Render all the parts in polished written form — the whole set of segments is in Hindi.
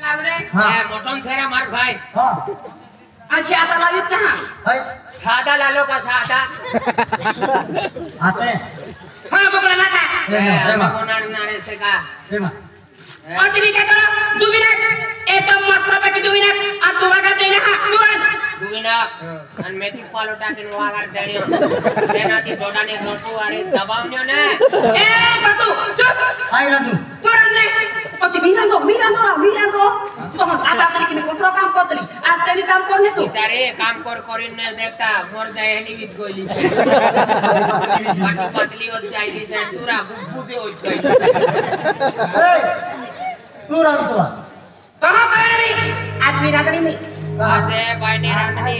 मटन छेरा मार भाई अच्छा आता लावित कहाँ सादा लालो का सादा आते हाँ बबला नाता नारे से का और तुम्हें क्या करो 2 मिनट एकदम मस्त पैकी 2 मिनट अब तू वागा देना हाँ तुरंत 2 मिनट अन मेथी पालोटा के वागा देनियो देना ती डोडाने रोटू अरे दबावनियो ने ए बतू चुप आई राजू तुरंत ने और तुम्हें मिरांदो तो हम आज आप तरीके में कोटरो काम कर दली आज तेरी काम करने तू बेचारे काम करिन ने देखता मोर जाए हनी बीच गोली से बाटी पतली हो जाईली से पूरा गुब्बू से हो गई तू राजू कहाँ पे रही आज मेरा करी में आज भाई ने रातनी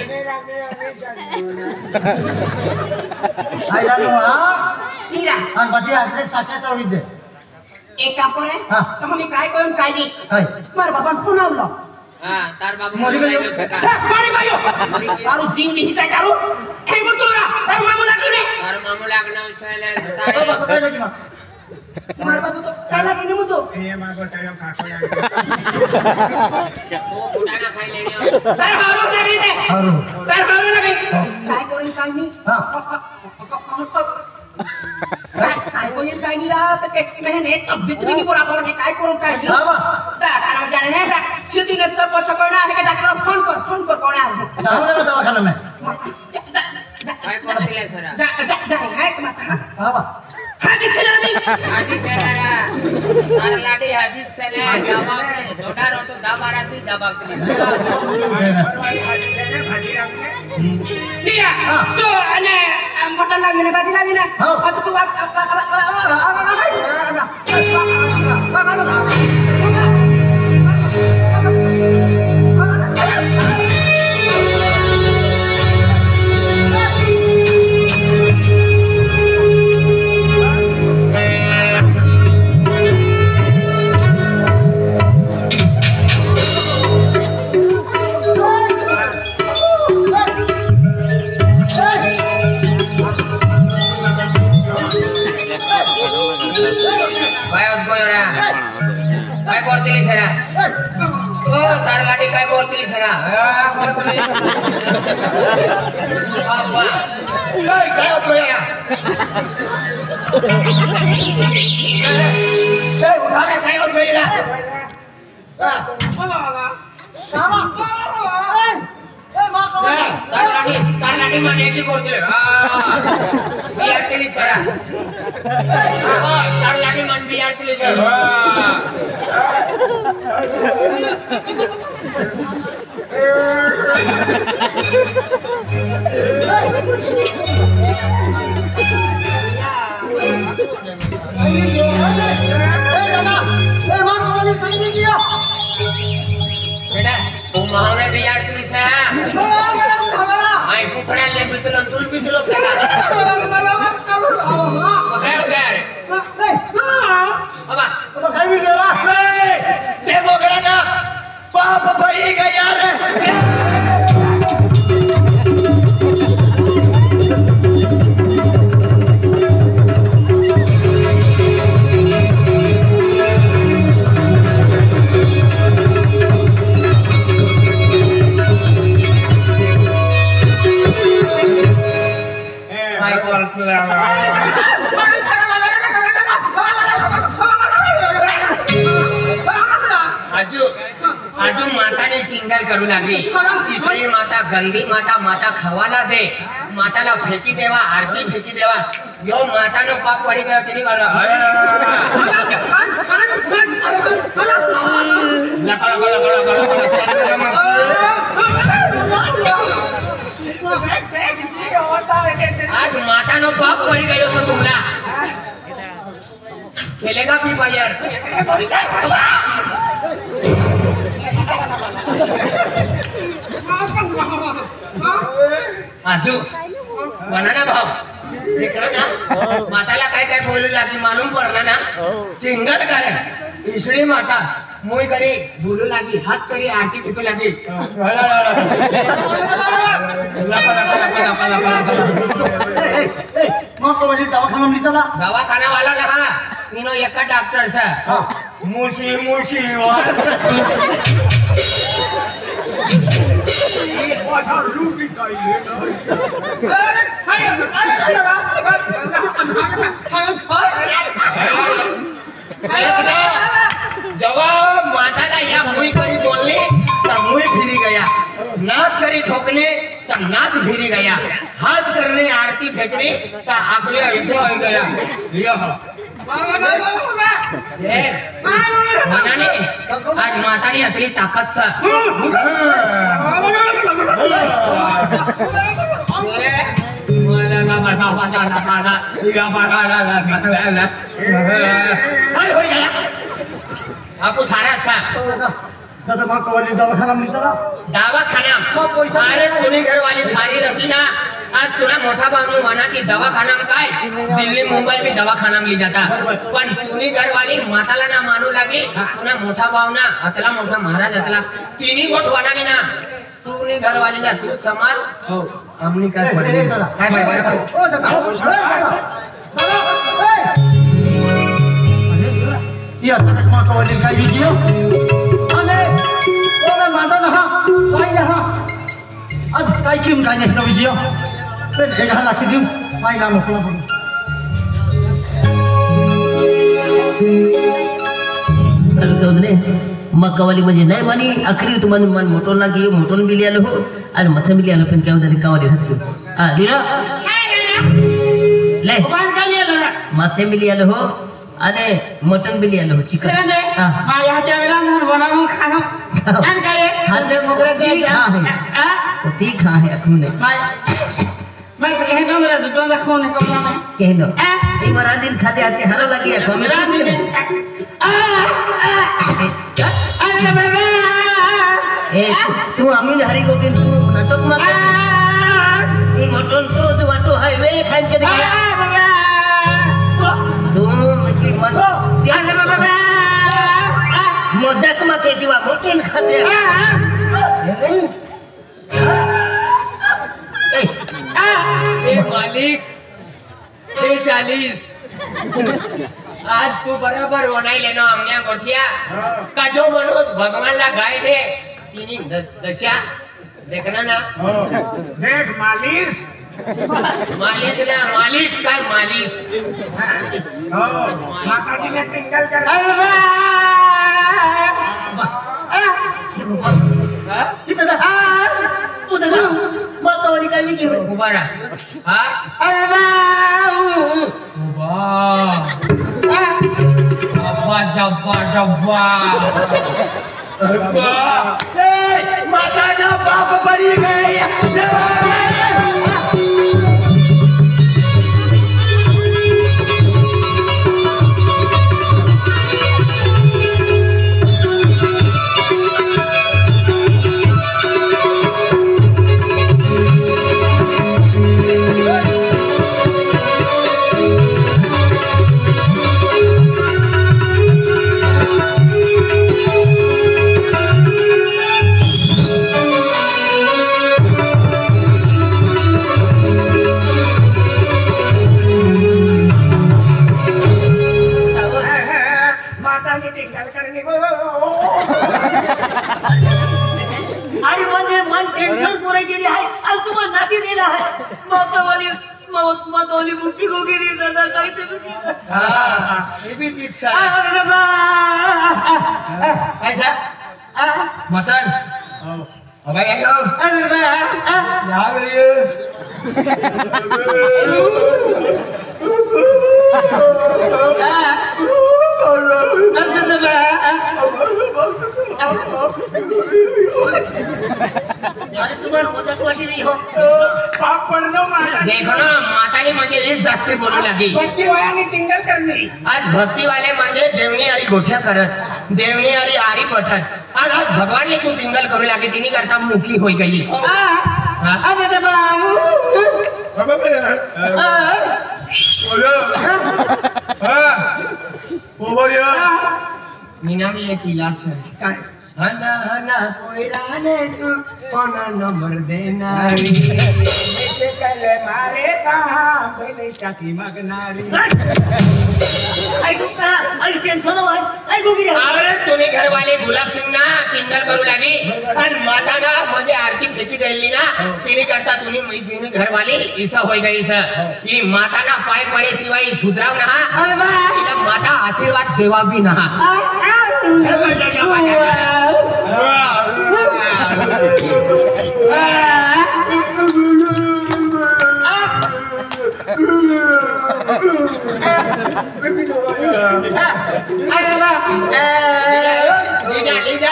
आई राजू हां नीरा हां बजे आते साथे तो विदे एक काम करे हाँ। तो हम काय कोन काय दी हाय मार बाबा फोन आवलो हां तार बाबू मरी गयो मारी भाइयो तारू जिंग दी हिता तारू ए बुतुरा तारू मामू लागू रे तार मामू लागना छले तारे काय लगी मा मार बाबू तो काय लागू ने मुतो ए मार गोटायो खाखो यार वो बुटाना खाई लेनियो तार हारो लगी दे हारो तार हारो लगी काय कोन काय नी हां काय कोन काय नी रा त के मेहने तबियत नहीं पूरा कर के काय कोन काय नी बाबा दादा ना जाने है सीधी ने सब पर सकना है के डॉक्टर फोन कर कोन आ जाओ ना दवाखाना में काय करतिले सरा जा है मत बाबा हाजी सेनानी हाजी सेनारा तार लाडी हाजी सेना दबा डोडा रोटो दबारा तू दबा के भाजी से भाजी रंगे लिया तो अने मटन लागी ने भाजी लागी ना अब तू काय करतिली सरा ओ तार लाडी काय करतिली सरा बाबा काय होया ए उठाने काय होया बाबा तार लाडी माने की करतिले बियार केली सरा तार लाडी मान बियार केली सरा तू महाने बियार केली सरा आई पुखड़ा ले बितलो तुल बितलो सरा बाबा तो खाई भी गेला ते बोगरा ना पाप भरी गया रे आजू माता ने टिंगल करू लागली तिसरी माता गंदी माता खवाला दे माताला फेकी देवा आरती फेकी देवा यो माता नो पाप पड़ी गयो तिनी कर आज माता नो पाप पड़ी गयो सो तुमला खेलेगा फ्री फायर आजू बनाना भाव देखला ना माताला काय काय बोलू लागली मालूम पडला ना टिंगल करे इसड़ी माता मुई करी बोलू लागी हाथ करी आरती फेकू लागी मग तो म्हणजे दवाखाना मिळाला दवाखाना वाला ना इनो एका डॉक्टर सा मुशी मुशी जवाब माताला या मुई करी बोलने तो मुई फिरी गया, नाक करी ठोकने तो नाक फिरी गया, हाथ करने आरती फेंकने तो आंखों ऐसा हो गया। यह मनाने आज माता ने अतली ताकत सा आपको सारा सा दादा माँ कवाली दवाखाना मिलता था दवाखाना अरे तुम्ही घर वाली सारी रखी ना आज तुला मोठा भावनी म्हणा की दवाखाना काय दिल्ली मुंबई भी दवाखाना मिल जाता पण तुम्ही घर वाली माताला ना मानू लागे तुला मोठा भावना अतला मोठा महाराज अतला तिन्ही गोठ वनाने ना तुम्ही घर वाली ना तू समाल हो हमनी काय पडले काय बाय बाय ओ दादा या माँ कवाली का वीडियो अरे ओ मैं माता ना भाई यहाँ आज काय किम का नहीं वीडियो फिर एक हाल आखिर दिन भाई नाम सुना पड़ी अरे मक्कावाली म्हणजे नाही म्हणे अखरी तुम्हाला मन मोटोन लागे मोटोन बिली आलो हो आणि मसा बिली आलो पण केव्हा तरी कावली हात घेऊन हा लिरा ले मासे बिली आलो हो आणि मटन बिली आलो हो चिकन माझ्या हातच्या वेळा म्हणून बनवून खाणं आणि काय हाते मोकळे ठीक है ठीक है अखून मैं तो कहे तो मेरा दुकान का खून है कमला में कहनो एक बार दिन खाते आते हरो लगी है कम अरे बाबा ए तू आम्ही हरी को तू नाटक मत तू मटन तो वाटो हाईवे खान के दिया तू मकी मत अरे बाबा मजाक मा के दिवा मटन खाते ए मालिक 40 आज तू बराबर वनाई लेनो हमने गोठिया का जो मनुष्य भगवान ला गाय दे तिनी दशा देखना ना देख मालिश मालिश ना मालिक काय मालिश मासाजी ने टिंगल कर कितना उधर मक्कावाली का वीडियो उबारा हां अरे बाबू अब्बा जब्बा जब्बा अब्बा ए माता ना बाप बड़ी गई अरे म्हणजे मन टेंशन पुरे केली आहे आणि तुम्हाला नाती दिला आहे मक्कावाली मुक्की गोगिरी दादा काय ते हां ये भी चीज सा ऐसा मटन अबे आयो अरे बाबा या गई देखो ना मातानी म्हणजे एक जास्ती बोलू लागी भक्ती वायाने टिंगल करणे आज भक्ती वाले म्हणजे देवणी आणि गोठ्या करत देवणी आणि आरी पठत आज भगवान ने तू टिंगल करू लागे तिनी करता मुखी होई गई अरे बाबू मीना भी एक इलाज है काय हना हना कोई राने तू कोना नंबर देना कले मारे कहा पहले टाकी मगनारी अरे तुने घर वाले गुलाब सिंह ना टिंगल करू लागी आणि माता ना म्हणजे आरती फेकी गईली ना तिने करता तुने मी घर वाली इसा होई गई सर ही माता ना पाय पडे शिवाय सुधराव ना तिला माता आशीर्वाद देवा भी ना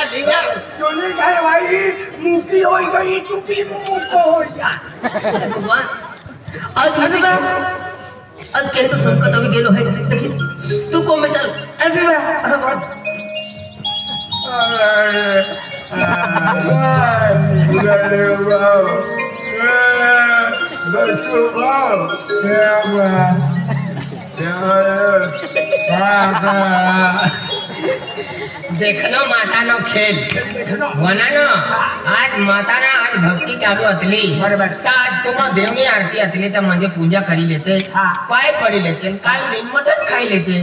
लीजा तूने घर वाली मुकी हो गई तू भी मुंह को हो जा भगवान आज कहे तो संकट अभी गेलो है देखिए तू को में चल अरे बात देखनो मातानो खेळ वनानो आज माताना आज भक्ती चालू असली बरोबर आज तुम्हा देवनी आरती असली तर म्हणजे पूजा करी लेते पाय पडी लेते काल दिन मटन खाई लेते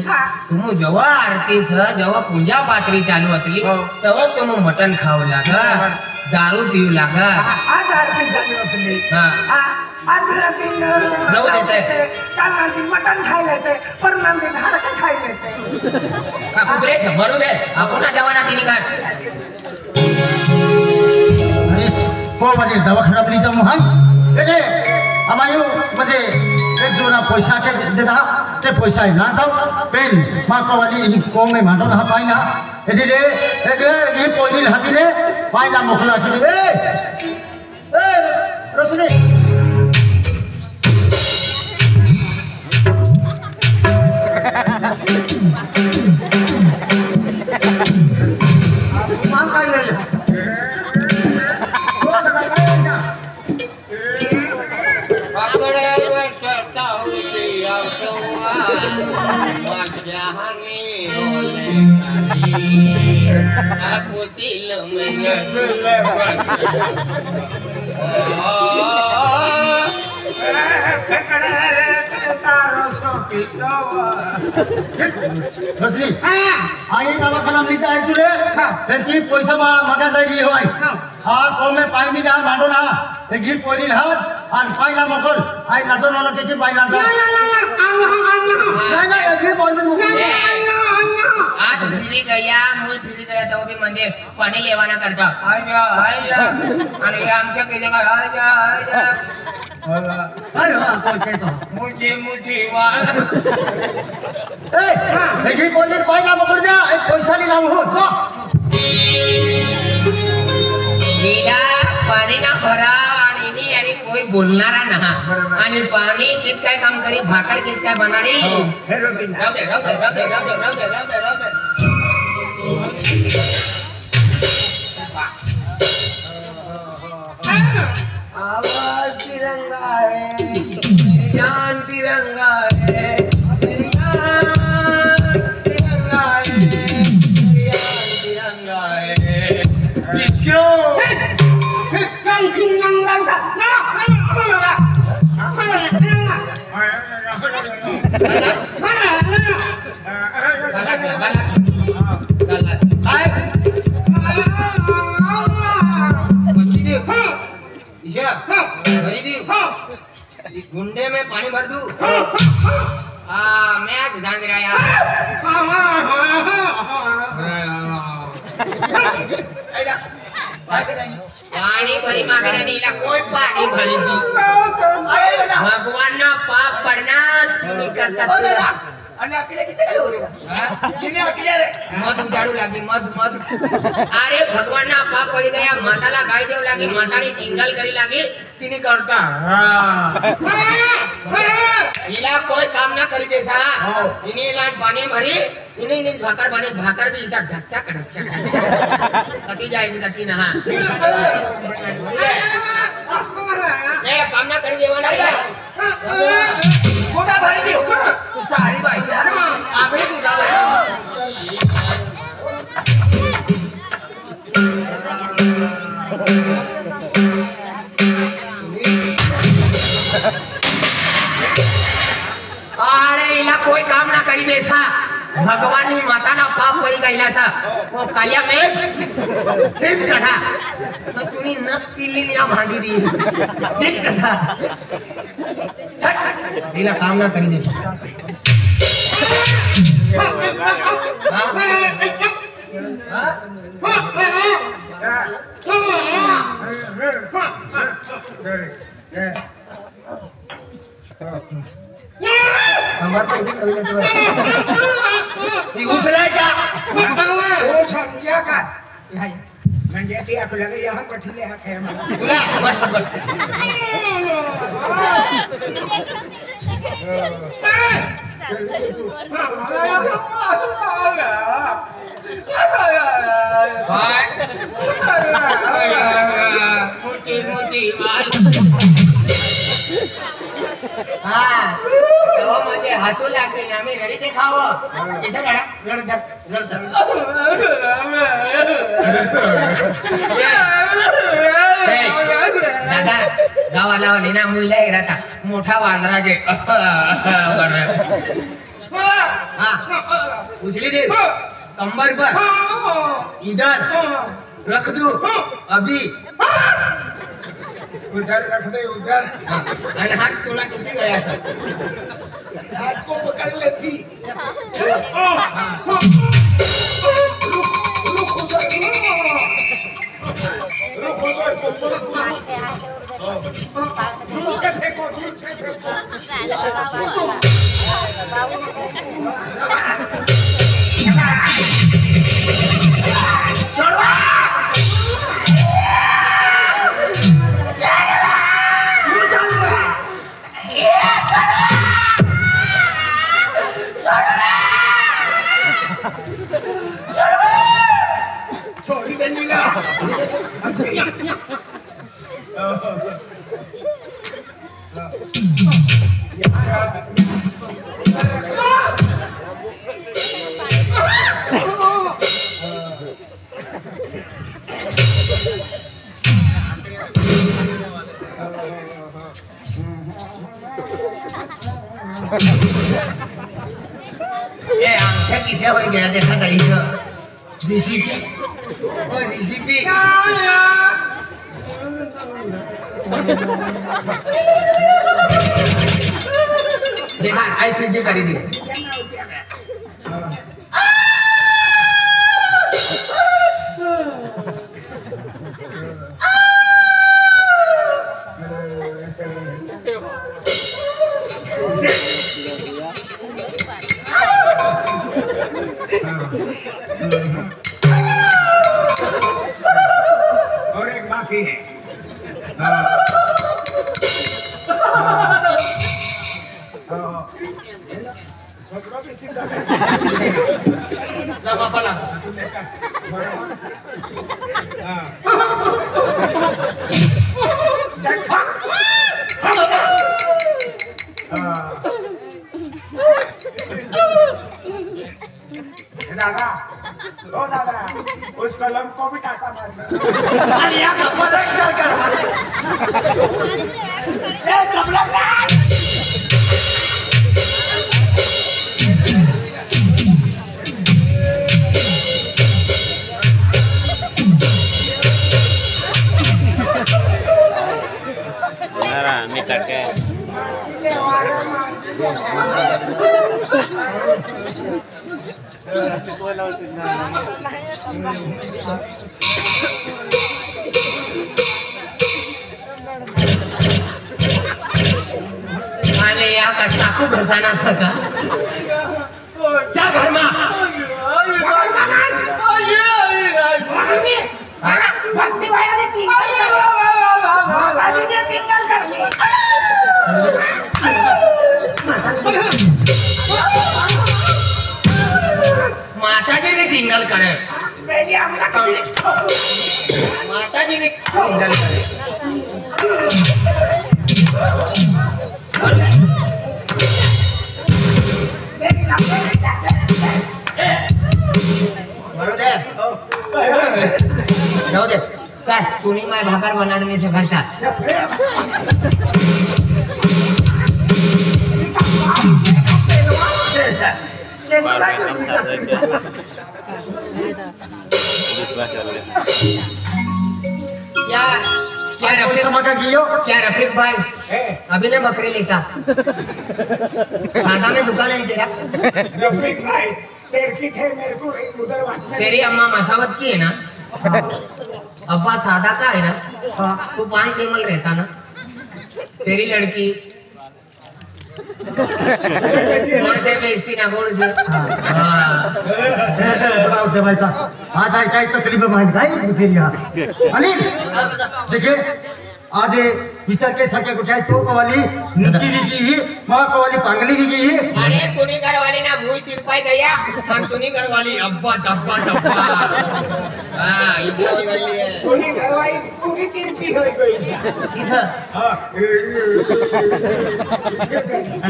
तुम जेव्हा आरती जेव्हा पूजा पात्री चालू असली तेव्हा तुम मटन खाऊ लागा दारू पिऊ लागा आज आरती चालू असली आज रात्री नऊ देते काल रात्री मटन खाई लेते परम दिन हाडका खाई लेते कुत्रे म्हणू दे आपण जवाना तिने काय अरे को म्हणजे दवाखाना आपलीचा मोहन म्हणजे आम्हाला म्हणजे एक जोना पैसा के देता ते पैसा ना जाऊ पेन माकवाली को में मानो ना पाई ना एदी रे ये कोई हाथी रे पाई ना मोखला की रे ए रोशनी aku tilam रोशनी आई दवाखाना लीजा है तुरे त्यांची पैसा मागा जायली होय हा को में पाई मी ना मांडो ना एक जी पोरी हात आणि पायला मकल आई नाचो ना त्याची पायला जा नाही नाही जी पोरी आज फिरी गया मूळ फिरी गया तो भी म्हणजे पाणी लेवाना करता आजा आणि आमच्या केले का आजा अरे हा कोण कहतो मुझे मुझे वाला ए एक जी पोरी पायला मकल जा एक पैसा नी नाम हो नीला पाणी ना भरा आणि नी अरे कोई बोलणारा ना आणि पाणी किस काय काम करी भाकर किस काय बनारी राव दे आवाज तिरंगा है जान तिरंगा है तिरंगा है तिरंगा है किसको गुंडे में पानी भर दूं मैं आज जान रहा यार पानी भरी मागण्या नीला कोण पाणी भरी दी भगवान ना पाप पडना तिने करतात आणि अकेले किसे काय होले तिने अकेले रे मध उजाडू लागी मध अरे भगवान ना पाप पड़ी गया माताला गाय देव लागी मातानी टिंगल करी लागी तिने करता हिला कोई काम ना करी देसा इने लाज पाणी भरी इने भाकर बने भाकर भी इसा ढक्चा कती जाएगी कती ना ए काम ना करी देवा नाही मोठा भरी देऊ तू सारी बाईस आम्ही तुझा भगवान माताना पाप पड़ी गईला था वो कालिया में ठीक कथा तो तुम्ही नस पिली या भांडी दी ठीक कथा तिला काम ना करी दे उचलायचा वो समजा का म्हणजे ते आपल्याला या पठीले हा खेळ मोठी मोठी हाँ तेव्हा म्हणजे हसू लागले आम्ही रडी ते खावं कसं करा दादा गावाला ना मुलगा राहता मोठा वांदरा जे हाँ उछली दे कंबर पर इधर रख दो अभी उधर रख दे उधर और हाथ तोला टूट गया था हाथ को पकड़ लेती दूर से फेंको दूर से फेंको छोड़ी देनी ना ये आंखें किसे हो गया देखा था इधर डीसीपी ओ डीसीपी देखा ऐसे भी करी दी और एक बाकी है सबका भी सीधा लगा पला दादा ओ दादा उस कलम को भी टाका मार अरे यार पलट कर ए कमला आले या का टाकू घसाना सका त्या घर में भक्ति वाला ने टिंगल कर माता जी ने टिंगल करे माता जी ने टिंगल करे जाऊ दे काय तुम्ही माय भाकर बनाडणे से घरचा क्या क्या कोई रफीक समाचा कियो क्या रफीक भाई अभी ने बकरी लेता खाना में दुकान है तेरा रफीक भाई तेरे की थे मेरे को उधर वाटने तेरी अम्मा मसावत की है ना अब्बा सादा का है ना तू 5 सेमल रहता ना तेरी लड़की कौन से बेचती ना कौन से हाँ होते भाई का आज आई काय तकलीफ माहित काय तेरी हा आणि देखिए आज ये विचार के सके कुछ है तो वाली नीति लीजिए ही मां को वाली पांगली लीजिए ही अरे तूने घर वाली ना मुई तिरपाई गया और तूने घर वाली अब्बा डब्बा डब्बा हाँ ये बोल गई है पूरी घरवाई पूरी तिरपी हो गई हाँ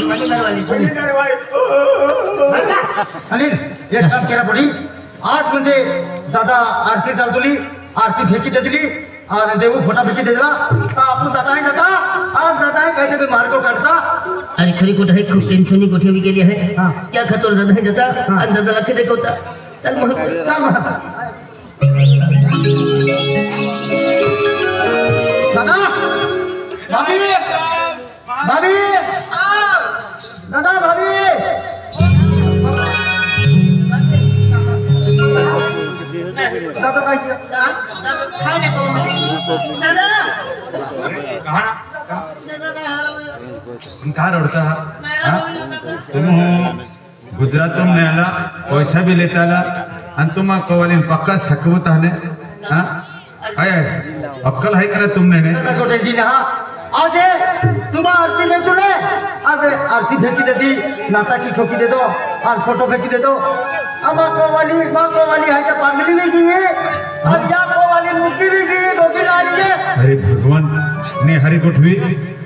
वाली घर वाली पूरी घरवाई अनिल ये काम केला पडी आज म्हणजे दादा आरती चालतली आरती फेकी देतली और देऊ फोटा फेकी देला आपण दादा आहे दादा आज दादा आहे काय ते मार्ग काढता अरे खरी कुठं आहे खूप टेन्शनी गोठी भी गेली आहे हा. त्या खातर दादा आहे दादा आणि दादाला किती दाखवता चल मग चल मग. दादा भाभी भाभी दादा भाभी दादा काय किया काय नाही पाहू दादा कहाँ रड़ता है तुम गुजरात तुम ने आला पैसा भी लेता आला आणि तुम कवाली पक्का सकवत आहे हाँ आहे अक्कल है करे तुमने ने दादा को टेंशन हा आज है तुम आरती ले तूने अबे आरती फेंकी देती नाता की ठोकी दे दो और फोटो फेंकी दे दो अब माँ को वाली है तो पांगली भी की है और या को वाली मुक्की भी की धोखी डाली है अरे भगवान ने हरि गुठवी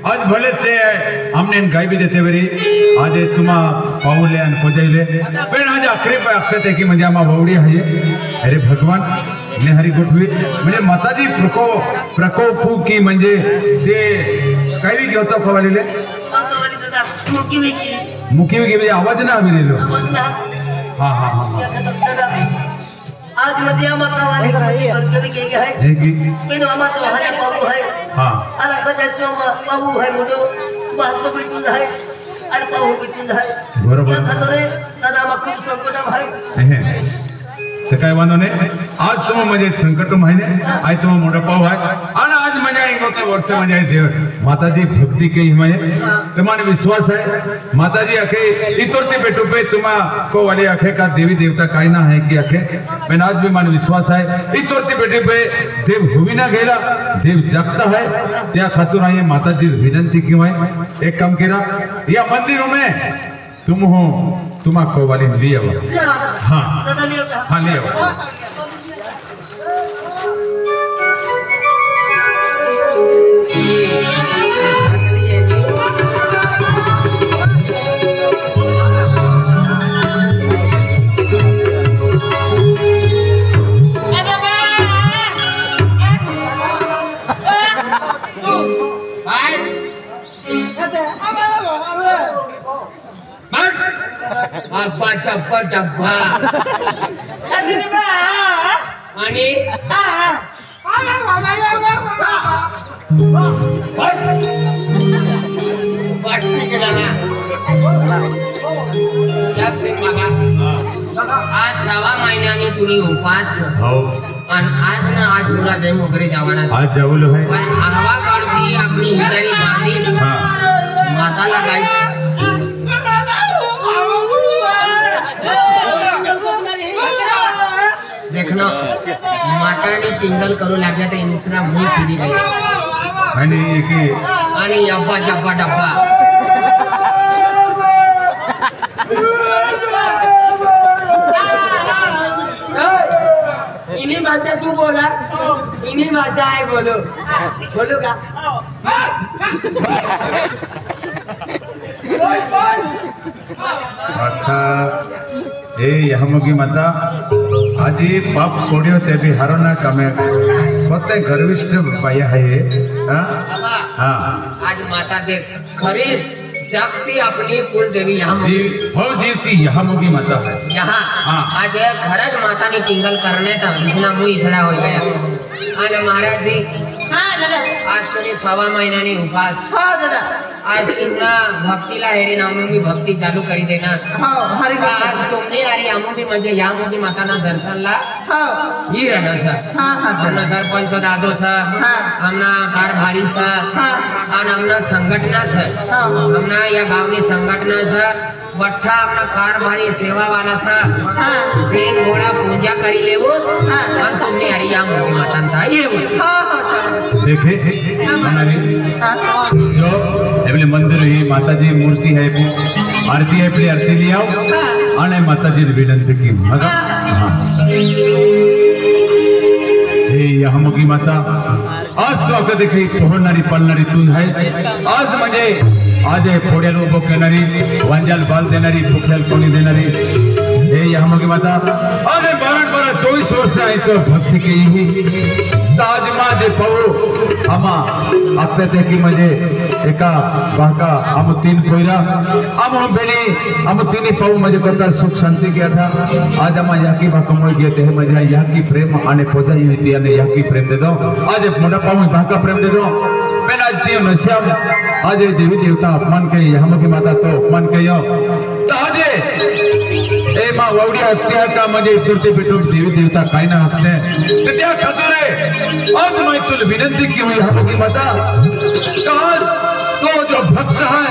आज भले ते हमने गाय भी देते बरी आज तुम पाऊले आणि पोजाइले पण आज आखरी पे अक्षते की म्हणजे आम्हा ववडी आहे अरे भगवान ने हरि गुठवी म्हणजे माताजी प्रकोप की म्हणजे ते काय भी घेतो कवालीले दादा मुकी विकी मुखी म्हणजे आवाज ना आम्ही दिलो हाँ हाँ हाँ क्या खतर दादा आज मध्ये आम्हाला वाली गलती केली आहे हे की पण आम्हाला तो हरे पाहू आहे हाँ आणि कदाचित पाहू आहे मोठं वाहतो भेटून आहे आणि पाहू भेटून आहे बरोबर. त्या खातर दादा आम्हाला खूप संकट आहे हे ते काय वांधो नाही आज तुम म्हणजे संकट महिने आज तुम मोठा पाव आहे आणि आज म्हणजे एक वर्ष म्हणजे देव माताजी भक्ती के म्हणजे तुम्हारे विश्वास है माताजी अखे इतोरती बेटू पे तुम्हा को वाले अखे का देवी देवता काही ना है कि अखे पण आज भी मान विश्वास है इतोरती बेटे पे देव हुई ना गेला देव जगता है त्या खातूर आहे माताजी विनंती की है एक काम केला या मंदिर में तुम हो तुम्हा को वाली लिया हाँ दादा लियो का हाँ लिया अब्बा चप्पा चप्पा आणि वाटते गेला ना आज 6 महिन्याने तुम्ही उपास हो आणि आज ना आज पुरा देव वगैरे जावाना आज जाऊलो है पण आवा काढती आपली हिजारी बांधी हाँ माताला गाय देखना माताने टिंगल करू लागल्या तर इंसरा मुई फिरी गई आणि की आणि अब्बा जब्बा डब्बा इन्हीं भाषा तू बोला इन्हीं भाषा है बोलो बोलो का आता हे यहमुगी माता आजी पाप कोडियो ते भी हरना कमे कोते गर्विष्ठ बाया है हाँ बाबा हाँ आज माता देख खरी जगती अपनी कुल देवी यहाँ जीवती यहाँ मोगी माता है यहाँ हाँ। आज खरज माता ने टिंगल करने था इसना मुँह इसड़ा हो गया आणि महाराज जी हाँ दादा आज तुम्ही 6 महिन्यानी उपास हाँ दादा आज तुमना भक्तीला हेरी नामून मी भक्ती चालू करी देणार हाँ हरी आज तुमने आणि आमुदी म्हणजे या मोदी माताना दर्शनला हाँ ही रहना सर हाँ हाँ हमना सरपंच दादो सर हाँ। हमना कारभारी सर हाँ। आणि हमना संघटना सर हाँ। हमना या गावनी संघटना सर वठा हमना कारभारी सेवा वाला सर हाँ। ट्रेन घोड़ा पूजा करी लेवो हाँ। हम तुमने हरी या मोदी माता ये हाँ हाँ देखे मनाली हाँ जो एवले मंदिर ही माताजी मूर्ति है आरती है पहले आरती ले आओ आने माताजी विनंती की मगा हे यहाँ मोगी माता आज तो आपका देखी पोहणारी पळणारी तून है आज म्हणजे आज है फोड्याल उभो करणारी वांजाल बाल देणारी भुख्याल कोणी देणारी हे यहाँ मोगी माता आज 12-24 वर्ष आहे तो भक्ती की ही ताज माझे पाहू आम्हा आपल्या देखी म्हणजे एका बाका आम 3 पोयरा आम बेली आम 3 पाहू म्हणजे करता सुख शांति किया था आज आम याकी बाका मुळे घेते है म्हणजे याकी प्रेम आणि पूजा होती आणि याकी प्रेम दे दो आज मोठा पाहू बाका प्रेम दे दो पेन आज ती नश्याम आज देवी देवता अपमान के यहाँ की माता तो अपमान कयो तो आज ए मा वावडी हत्या का म्हणजे इतरते पेटून देवी देवता काय ना हत्ते तर त्या खातोरे आज मैं तुझे विनंती की हुई यहाँ की माता आज तो जो भक्त है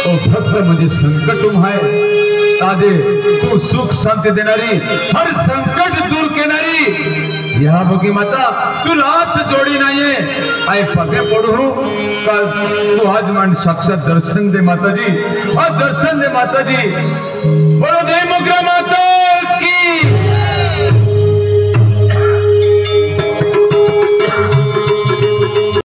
वो भक्त मुझे संकट है ताजे तू सुख शांति देणारी हर संकट दूर केणारी यहाँ भोगी माता तू हाथ जोड़ी नाहीये आई पगे पडू का तू आज मान साक्षात दर्शन दे माताजी आज दर्शन दे माताजी बोलो देव मुग्रा माता